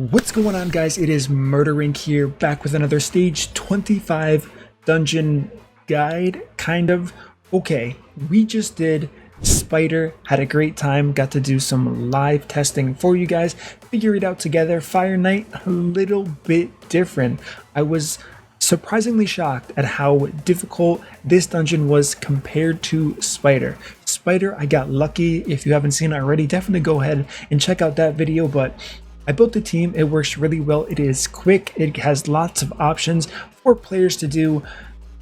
What's going on, guys? It is MurderInc here, back with another stage 25 dungeon guide, kind of. Okay, we just did Spider, had a great time, got to do some live testing for you guys, figure it out together. Fire Knight, a little bit different. I was surprisingly shocked at how difficult this dungeon was compared to Spider. Spider, I got lucky. If you haven't seen it already, definitely go ahead and check out that video, but I built the team, it works really well, it is quick, it has lots of options for players to do.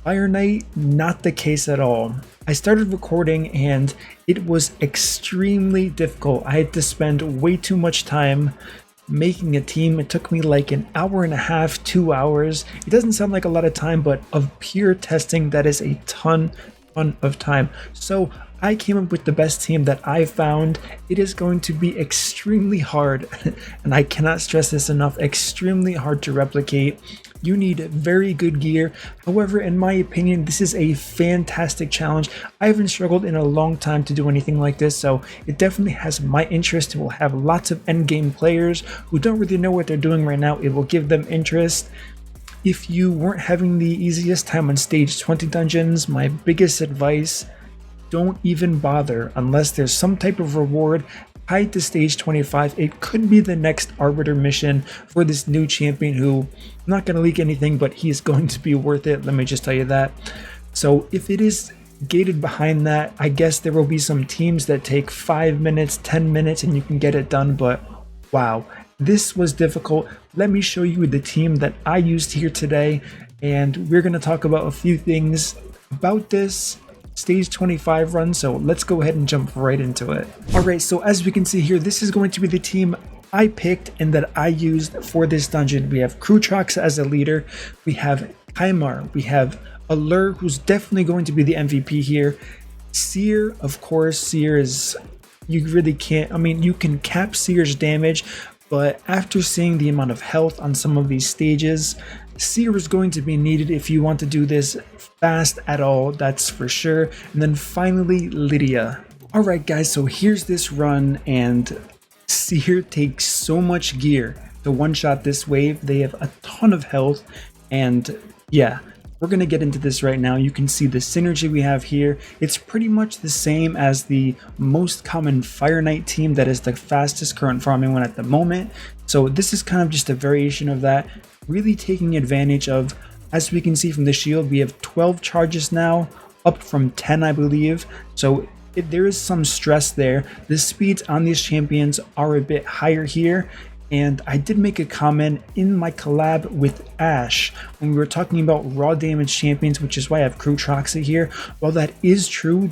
Fire Knight, not the case at all. I started recording and it was extremely difficult. I had to spend way too much time making a team. It took me like an hour and a half, 2 hours. It doesn't sound like a lot of time, but of pure testing, that is a ton of time. So I came up with the best team that I found. It is going to be extremely hard, and I cannot stress this enough, extremely hard to replicate. You need very good gear. However, in my opinion, this is a fantastic challenge. I haven't struggled in a long time to do anything like this, so it definitely has my interest. It will have lots of endgame players who don't really know what they're doing right now. It will give them interest. If you weren't having the easiest time on stage 20 dungeons, my biggest advice, don't even bother unless there's some type of reward tied to stage 25. It could be the next Arbiter mission for this new champion who, I'm not going to leak anything, but he is going to be worth it. Let me just tell you that. So if it is gated behind that, I guess there will be some teams that take 5 minutes, 10 minutes, and you can get it done. But wow, this was difficult. Let me show you the team that I used here today, and we're going to talk about a few things about this stage 25 run, so let's go ahead and jump right into it. Alright, so as we can see here, this is going to be the team I picked and that I used for this dungeon. We have Krutrox as a leader, we have Kaimar, we have Allure, who's definitely going to be the MVP here. Seer, of course. Seer is, you really can't, I mean, you can cap Seer's damage, but after seeing the amount of health on some of these stages, Seer is going to be needed if you want to do this fast at all, that's for sure. And then finally, Lydia. Alright guys, so here's this run, and Seer takes so much gear to one-shot this wave. They have a ton of health, and yeah, we're going to get into this right now. You can see the synergy we have here. It's pretty much the same as the most common Fire Knight team that is the fastest current farming one at the moment. So this is kind of just a variation of that, really taking advantage of, as we can see from the shield, we have 12 charges now, up from 10 I believe. So there is some stress there. The speeds on these champions are a bit higher here. And I did make a comment in my collab with Ash when we were talking about raw damage champions, which is why I have Krutrox here. While that is true,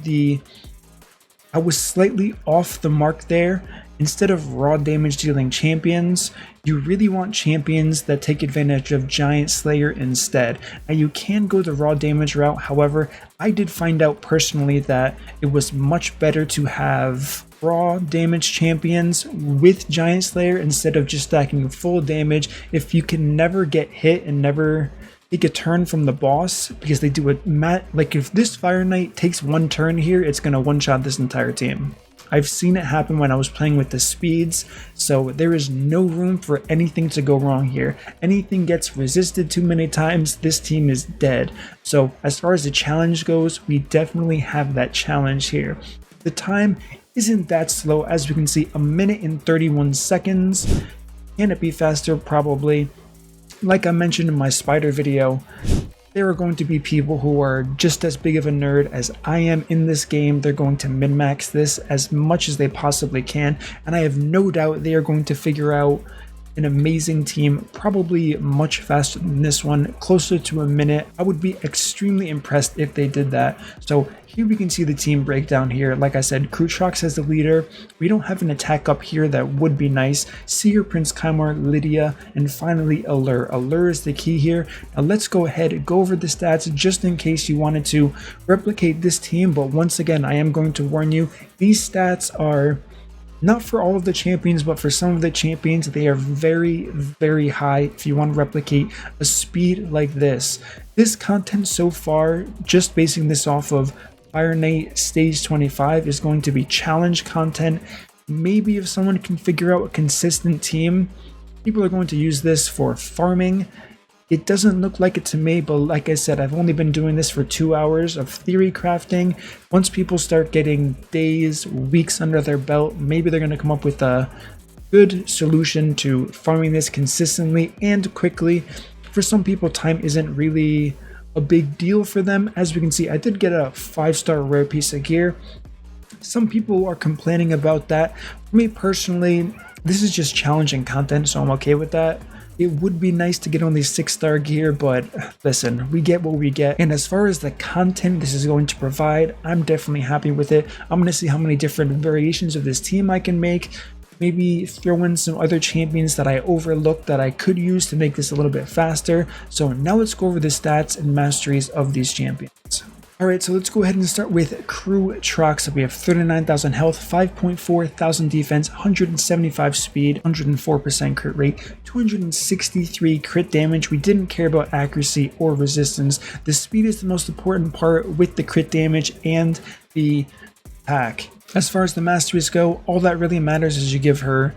I was slightly off the mark there. Instead of raw damage dealing champions, you really want champions that take advantage of Giant Slayer instead. Now you can go the raw damage route, however, I did find out personally that it was much better to have raw damage champions with Giant Slayer instead of just stacking full damage if you can never get hit and never take a turn from the boss, because they do like if this Fire Knight takes one turn here, it's gonna one-shot this entire team. I've seen it happen when I was playing with the speeds, so there is no room for anything to go wrong here. Anything gets resisted too many times, this team is dead. So as far as the challenge goes, we definitely have that challenge here. The time isn't that slow, as we can see, 1 minute and 31 seconds. Can it be faster? Probably. Like I mentioned in my Spider video, there are going to be people who are just as big of a nerd as I am in this game. They're going to min-max this as much as they possibly can, and I have no doubt they are going to figure out an amazing team, probably much faster than this one, closer to 1 minute. I would be extremely impressed if they did that. So here we can see the team breakdown here. Like I said, Krutrox as the leader. We don't have an attack up here, that would be nice. Seer, Prince Kaimar, Lydia, and finally Allure. Allure is the key here. Now let's go ahead and go over the stats just in case you wanted to replicate this team. But once again, I am going to warn you, these stats are not for all of the champions, but for some of the champions, they are very, very high if you want to replicate a speed like this. This content so far, just basing this off of Fire Knight stage 25, is going to be challenge content. Maybe if someone can figure out a consistent team, People are going to use this for farming. It doesn't look like it to me, but like I said, I've only been doing this for 2 hours of theory crafting. Once people start getting days, weeks under their belt, maybe they're going to come up with a good solution to farming this consistently and quickly. For some people, time isn't really a big deal for them. As we can see, I did get a 5-star rare piece of gear. Some people are complaining about that. For me personally, this is just challenging content, so I'm okay with that. It would be nice to get only 6-star gear, but listen, we get what we get. And as far as the content this is going to provide, I'm definitely happy with it. I'm going to see how many different variations of this team I can make. Maybe throw in some other champions that I overlooked that I could use to make this a little bit faster. So now let's go over the stats and masteries of these champions. Alright, so let's go ahead and start with Crew Trox. We have 39,000 health, 5.4 thousand defense, 175 speed, 104% crit rate, 263 crit damage. We didn't care about accuracy or resistance. The speed is the most important part with the crit damage and the attack. As far as the masteries go, all that really matters is you give her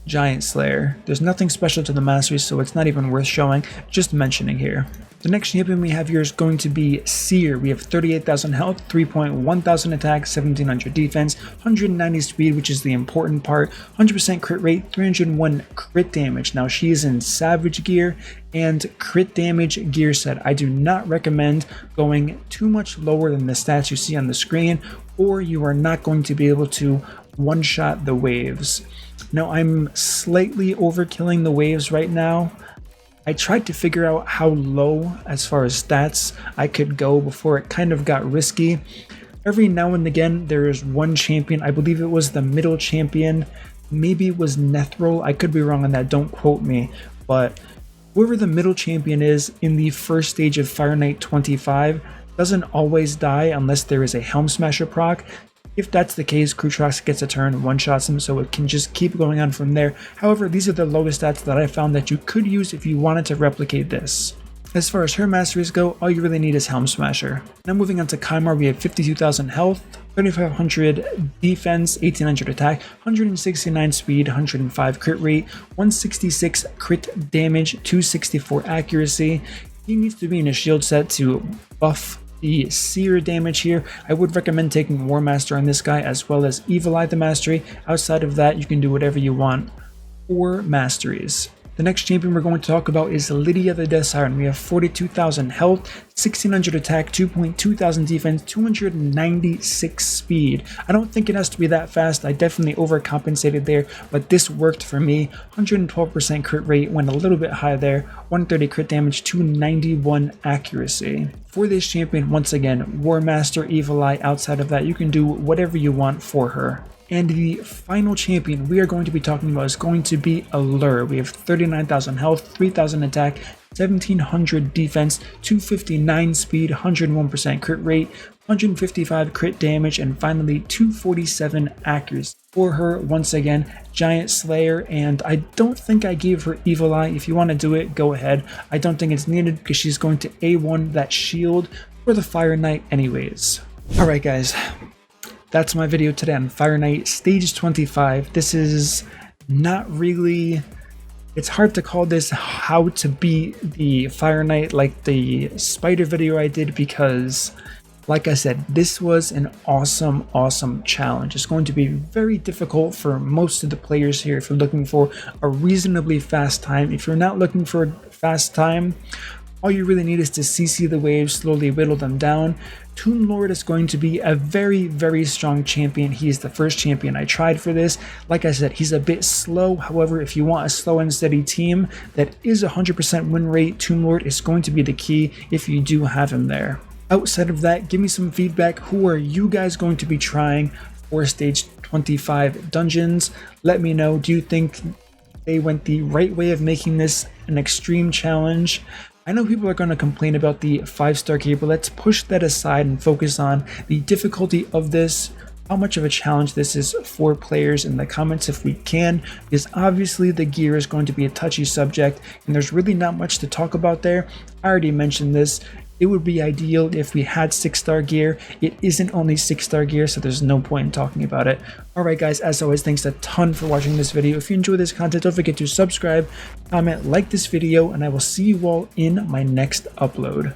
Giant Slayer. There's nothing special to the masteries, so it's not even worth showing, just mentioning here. The next champion we have here is going to be Seer. We have 38,000 health, 3.1 thousand attack, 1700 defense, 190 speed, which is the important part, 100% crit rate, 301 crit damage. Now she is in Savage gear and crit damage gear set. I do not recommend going too much lower than the stats you see on the screen, or you are not going to be able to one-shot the waves. Now I'm slightly overkilling the waves right now. I tried to figure out how low as far as stats I could go before it kind of got risky. Every now and again there is one champion, I believe it was the middle champion, maybe it was Nethril, I could be wrong on that, don't quote me, but whoever the middle champion is in the first stage of Fire Knight 25 doesn't always die unless there is a Helm Smasher proc. If that's the case, Crew Trox gets a turn, one-shots him, so it can just keep going on from there. However, these are the lowest stats that I found that you could use if you wanted to replicate this. As far as her masteries go, all you really need is Helm Smasher. Now moving on to Kymar, we have 52,000 health, 3,500 defense, 1,800 attack, 169 speed, 105 crit rate, 166 crit damage, 264 accuracy. He needs to be in a shield set to buff the Seer damage here. I would recommend taking War Master on this guy as well as Evil Eye the Mastery. Outside of that, you can do whatever you want for masteries. The next champion we're going to talk about is Lydia the Death Siren. We have 42,000 health, 1,600 attack, 2.2 thousand defense, 296 speed. I don't think it has to be that fast. I definitely overcompensated there, but this worked for me. 112% crit rate, went a little bit high there. 130 crit damage, 291 accuracy. For this champion, once again, War Master, Evil Eye. Outside of that, you can do whatever you want for her. And the final champion we are going to be talking about is going to be Allure. We have 39,000 health, 3,000 attack, 1,700 defense, 259 speed, 101% crit rate, 155 crit damage, and finally 247 accuracy. For her, once again, Giant Slayer, and I don't think I gave her Evil Eye. If you want to do it, go ahead. I don't think it's needed because she's going to A1 that shield for the Fire Knight anyways. Alright guys, that's my video today on Fire Knight Stage 25. This is not really, it's hard to call this how to beat the Fire Knight like the Spider video I did, because like I said, this was an awesome challenge. It's going to be very difficult for most of the players here if you're looking for a reasonably fast time. If you're not looking for a fast time, all you really need is to CC the waves, slowly whittle them down. Tomb Lord is going to be a very strong champion. He is the first champion I tried for this. Like I said, he's a bit slow. However, if you want a slow and steady team that is 100% win rate, Tomb Lord is going to be the key if you do have him there. Outside of that, give me some feedback. Who are you guys going to be trying for Stage 25 dungeons? Let me know. Do you think they went the right way of making this an extreme challenge? I know people are going to complain about the 5-star gear, but let's push that aside and focus on the difficulty of this, how much of a challenge this is for players in the comments if we can, because obviously the gear is going to be a touchy subject and there's really not much to talk about there. I already mentioned this. It would be ideal if we had 6-star gear. It isn't only 6-star gear, so there's no point in talking about it. Alright guys, as always, thanks a ton for watching this video. If you enjoy this content, don't forget to subscribe, comment, like this video, and I will see you all in my next upload.